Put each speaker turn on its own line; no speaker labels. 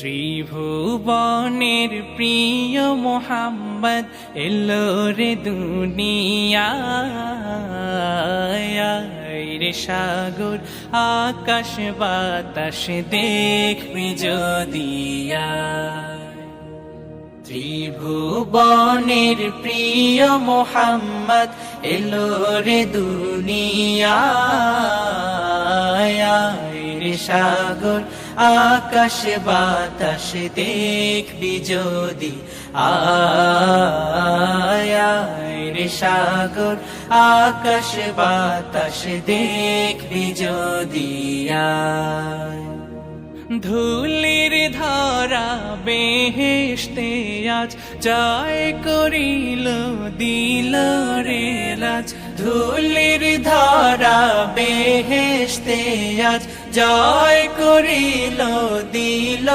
ত্রিভুবনের প্রিয় মোহাম্মদ এলো রে দুনিয়ায় রে সাগর আকাশ বাতাস দেখবি যদিয়া ত্রিভুবনের প্রিয় মোহাম্মদ এলো রে দুনিয়ায় রে সাগর আকাশ বাতাস দেখবি যদি রে সাগর আকাশ বাতাস দেখবি যদি ধুলির ধরা বেহেশতে আজ জয় করিল দিল রে রাজ ধুলির ধরা বেহেশতে আজ জয় করিল দিল